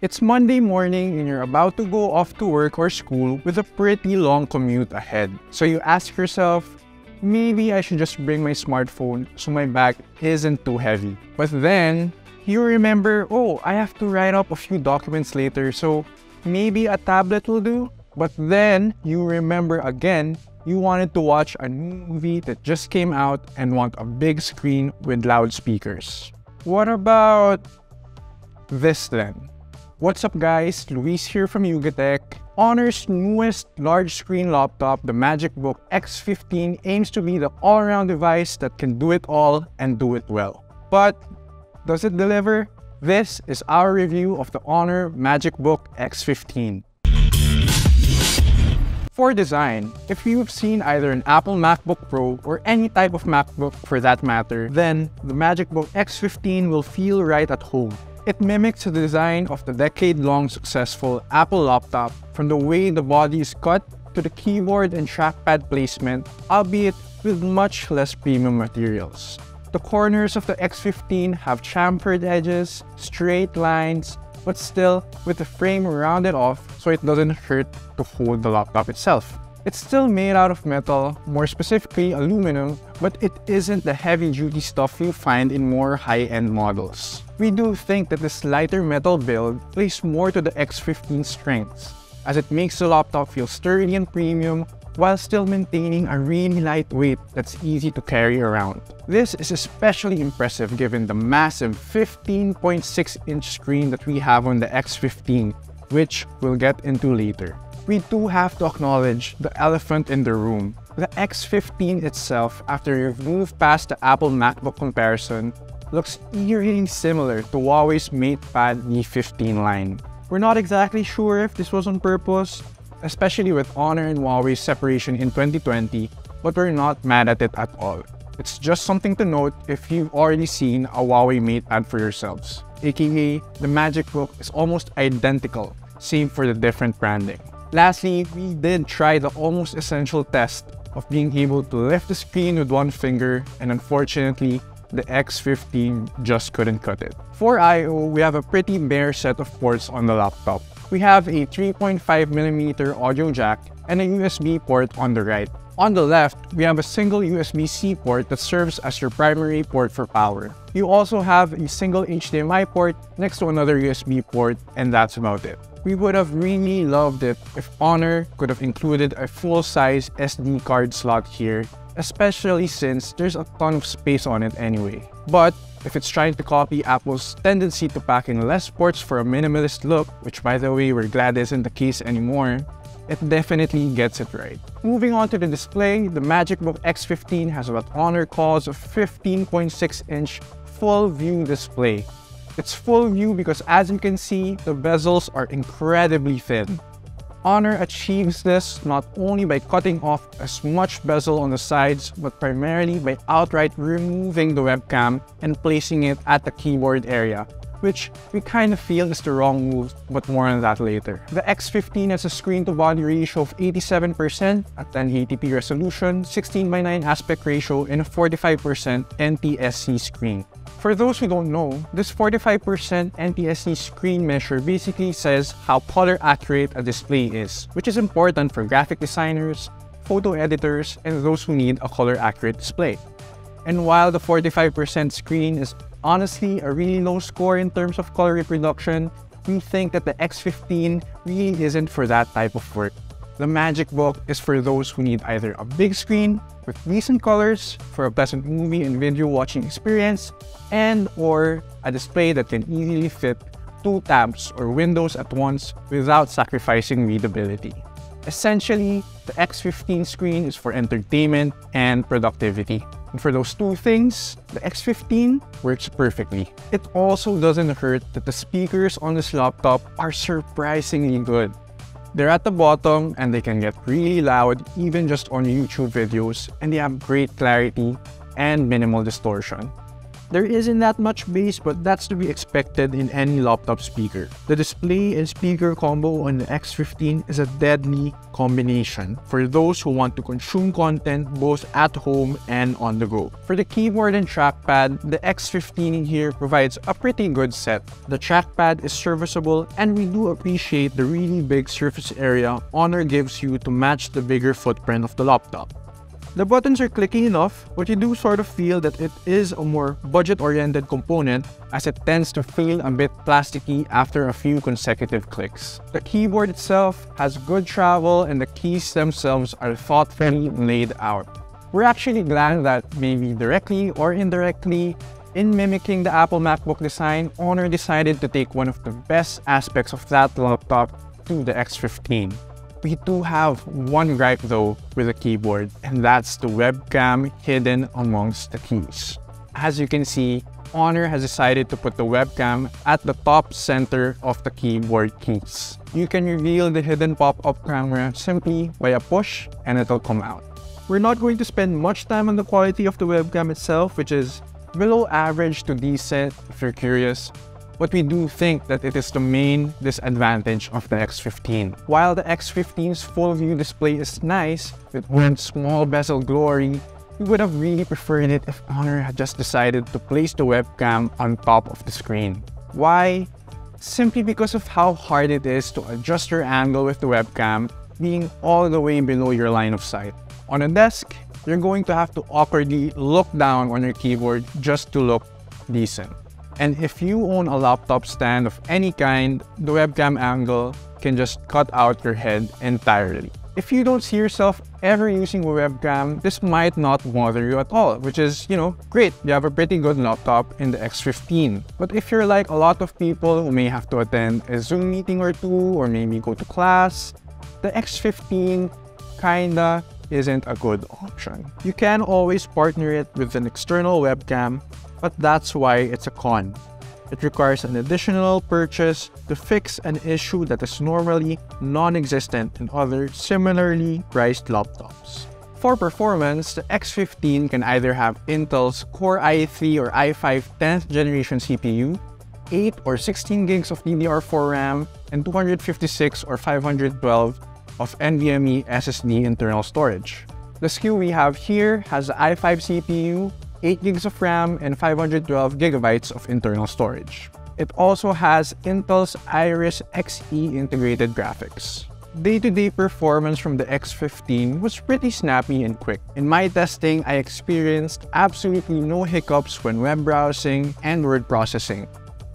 It's Monday morning and you're about to go off to work or school with a pretty long commute ahead. So you ask yourself, maybe I should just bring my smartphone so my bag isn't too heavy. But then you remember, oh, I have to write up a few documents later, so maybe a tablet will do? But then you remember again, you wanted to watch a new movie that just came out and want a big screen with loudspeakers. What about this then? What's up guys, Luis here from Yugatech. Honor's newest large-screen laptop, the MagicBook X15, aims to be the all-around device that can do it all and do it well. But does it deliver? This is our review of the Honor MagicBook X15. For design, if you've seen either an Apple MacBook Pro or any type of MacBook for that matter, then the MagicBook X15 will feel right at home. It mimics the design of the decade-long successful Apple laptop, from the way the body is cut to the keyboard and trackpad placement, albeit with much less premium materials. The corners of the X15 have chamfered edges, straight lines, but still with the frame rounded off so it doesn't hurt to hold the laptop itself. It's still made out of metal, more specifically aluminum, but it isn't the heavy-duty stuff you find in more high-end models. We do think that this lighter metal build plays more to the X15's strengths, as it makes the laptop feel sturdy and premium while still maintaining a really light weight that's easy to carry around. This is especially impressive given the massive 15.6-inch screen that we have on the X15, which we'll get into later. We do have to acknowledge the elephant in the room. The X15 itself, after you've moved past the Apple MacBook comparison, looks eerily similar to Huawei's MatePad E15 line. We're not exactly sure if this was on purpose, especially with Honor and Huawei's separation in 2020, but we're not mad at it at all. It's just something to note if you've already seen a Huawei MatePad for yourselves, aka the MagicBook is almost identical, same for the different branding. Lastly, we did try the almost essential test of being able to lift the screen with one finger, and unfortunately, the X15 just couldn't cut it. For I/O, we have a pretty bare set of ports on the laptop. We have a 3.5mm audio jack and a USB port on the right. On the left, we have a single USB-C port that serves as your primary port for power. You also have a single HDMI port next to another USB port, and that's about it. We would have really loved it if Honor could have included a full-size SD card slot here, especially since there's a ton of space on it anyway. But if it's trying to copy Apple's tendency to pack in less ports for a minimalist look, which by the way we're glad isn't the case anymore, it definitely gets it right. Moving on to the display, the MagicBook X15 has what Honor calls a 15.6-inch full view display. It's full view because, as you can see, the bezels are incredibly thin. Honor achieves this not only by cutting off as much bezel on the sides, but primarily by outright removing the webcam and placing it at the keyboard area, which we kind of feel is the wrong move, but more on that later. The X15 has a screen-to-body ratio of 87% at 1080p resolution, 16:9 aspect ratio, and a 45% NTSC screen. For those who don't know, this 45% NTSC screen measure basically says how color accurate a display is, which is important for graphic designers, photo editors, and those who need a color accurate display. And while the 45% screen is honestly a really low score in terms of color reproduction, we think that the X15 really isn't for that type of work. The MagicBook is for those who need either a big screen with decent colors for a pleasant movie and video watching experience, and or a display that can easily fit 2 tabs or windows at once without sacrificing readability. Essentially, the X15 screen is for entertainment and productivity. And for those two things, the X15 works perfectly. It also doesn't hurt that the speakers on this laptop are surprisingly good. They're at the bottom and they can get really loud even just on YouTube videos, and they have great clarity and minimal distortion. There isn't that much bass, but that's to be expected in any laptop speaker. The display and speaker combo on the X15 is a deadly combination for those who want to consume content both at home and on the go. For the keyboard and trackpad, the X15 here provides a pretty good set. The trackpad is serviceable, and we do appreciate the really big surface area HONOR gives you to match the bigger footprint of the laptop. The buttons are clicky enough, but you do sort of feel that it is a more budget-oriented component as it tends to feel a bit plasticky after a few consecutive clicks. The keyboard itself has good travel, and the keys themselves are thoughtfully laid out. We're actually glad that maybe directly or indirectly, in mimicking the Apple MacBook design, HONOR decided to take one of the best aspects of that laptop to the X15. We do have one gripe though with the keyboard, and that's the webcam hidden amongst the keys. As you can see, HONOR has decided to put the webcam at the top center of the keyboard keys. You can reveal the hidden pop-up camera simply by a push and it'll come out. We're not going to spend much time on the quality of the webcam itself, which is below average to decent if you're curious. But we do think that it is the main disadvantage of the X15. While the X15's full view display is nice, with one small bezel glory, we would have really preferred it if HONOR had just decided to place the webcam on top of the screen. Why? Simply because of how hard it is to adjust your angle with the webcam being all the way below your line of sight. On a desk, you're going to have to awkwardly look down on your keyboard just to look decent. And if you own a laptop stand of any kind, the webcam angle can just cut out your head entirely. If you don't see yourself ever using a webcam, this might not bother you at all, which is, great. You have a pretty good laptop in the X15. But if you're like a lot of people who may have to attend a Zoom meeting or two, or maybe go to class, the X15 kinda isn't a good option. You can always partner it with an external webcam, but that's why it's a con. It requires an additional purchase to fix an issue that is normally non-existent in other similarly priced laptops. For performance, the X15 can either have Intel's Core i3 or i5 10th generation CPU, 8 or 16 gigs of DDR4 RAM, and 256 or 512 of NVMe SSD internal storage. The SKU we have here has the i5 CPU, 8 gigs of RAM, and 512 gigabytes of internal storage. It also has Intel's Iris Xe integrated graphics. Day-to-day performance from the X15 was pretty snappy and quick. In my testing, I experienced absolutely no hiccups when web browsing and word processing.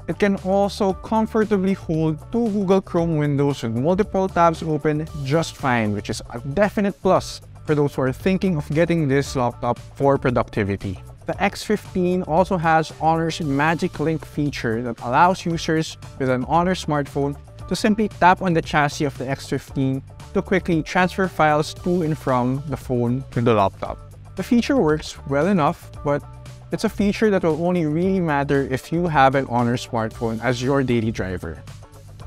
It can also comfortably hold 2 Google Chrome windows with multiple tabs open just fine, which is a definite plus for those who are thinking of getting this laptop for productivity. The X15 also has HONOR's Magic Link feature that allows users with an HONOR smartphone to simply tap on the chassis of the X15 to quickly transfer files to and from the phone to the laptop. The feature works well enough, but it's a feature that will only really matter if you have an HONOR smartphone as your daily driver.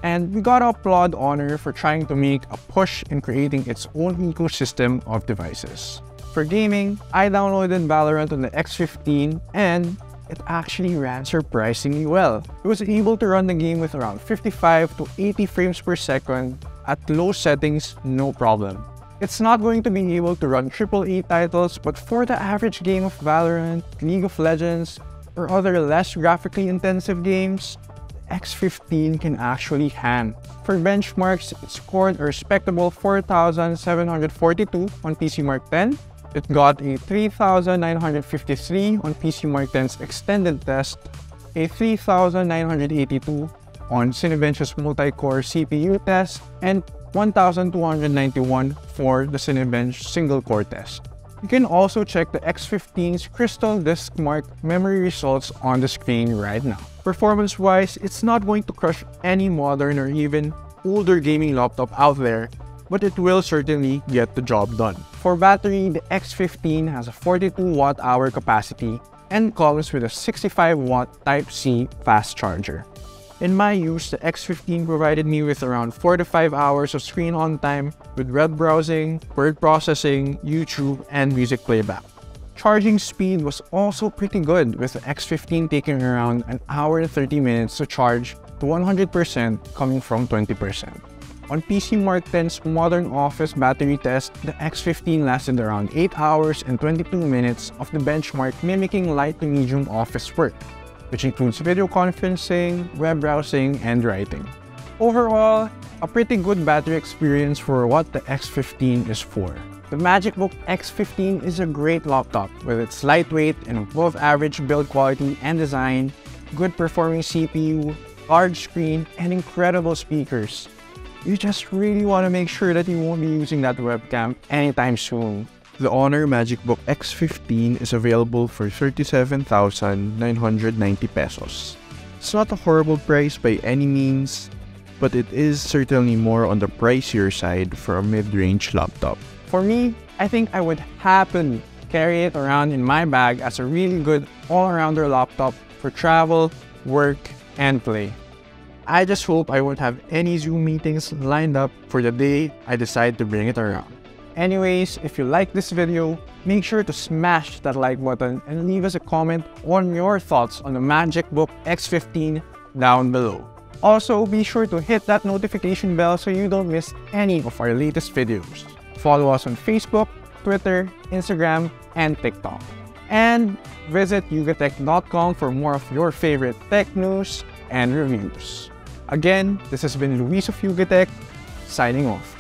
And we gotta applaud HONOR for trying to make a push in creating its own ecosystem of devices. For gaming, I downloaded Valorant on the X15 and it actually ran surprisingly well. It was able to run the game with around 55 to 80 frames per second at low settings, no problem. It's not going to be able to run AAA titles, but for the average game of Valorant, League of Legends, or other less graphically intensive games, the X15 can actually hang. For benchmarks, it scored a respectable 4,742 on PCMark 10. It got a 3,953 on PCMark 10's extended test, a 3,982 on Cinebench's multi-core CPU test, and 1,291 for the Cinebench single-core test. You can also check the X15's Crystal Disk Mark memory results on the screen right now. Performance-wise, it's not going to crush any modern or even older gaming laptop out there, but it will certainly get the job done. For battery, the X15 has a 42 watt-hour capacity and comes with a 65 watt Type-C fast charger. In my use, the X15 provided me with around 4 to 5 hours of screen on time with web browsing, word processing, YouTube, and music playback. Charging speed was also pretty good, with the X15 taking around an hour and 30 minutes to charge to 100% coming from 20%. On PC Mark 10's modern office battery test, the X15 lasted around 8 hours and 22 minutes of the benchmark, mimicking light to medium office work, which includes video conferencing, web browsing, and writing. Overall, a pretty good battery experience for what the X15 is for. The MagicBook X15 is a great laptop with its lightweight and above average build quality and design, good performing CPU, large screen, and incredible speakers. You just really want to make sure that you won't be using that webcam anytime soon. The HONOR MagicBook X15 is available for 37,990 pesos. It's not a horrible price by any means, but it is certainly more on the pricier side for a mid-range laptop. For me, I think I would happily carry it around in my bag as a really good all-rounder laptop for travel, work, and play. I just hope I won't have any Zoom meetings lined up for the day I decide to bring it around. Anyways, if you like this video, make sure to smash that like button and leave us a comment on your thoughts on the MagicBook X15 down below. Also, be sure to hit that notification bell so you don't miss any of our latest videos. Follow us on Facebook, Twitter, Instagram, and TikTok. And visit yugatech.com for more of your favorite tech news and reviews. Again, this has been Luis of Yugatech, signing off.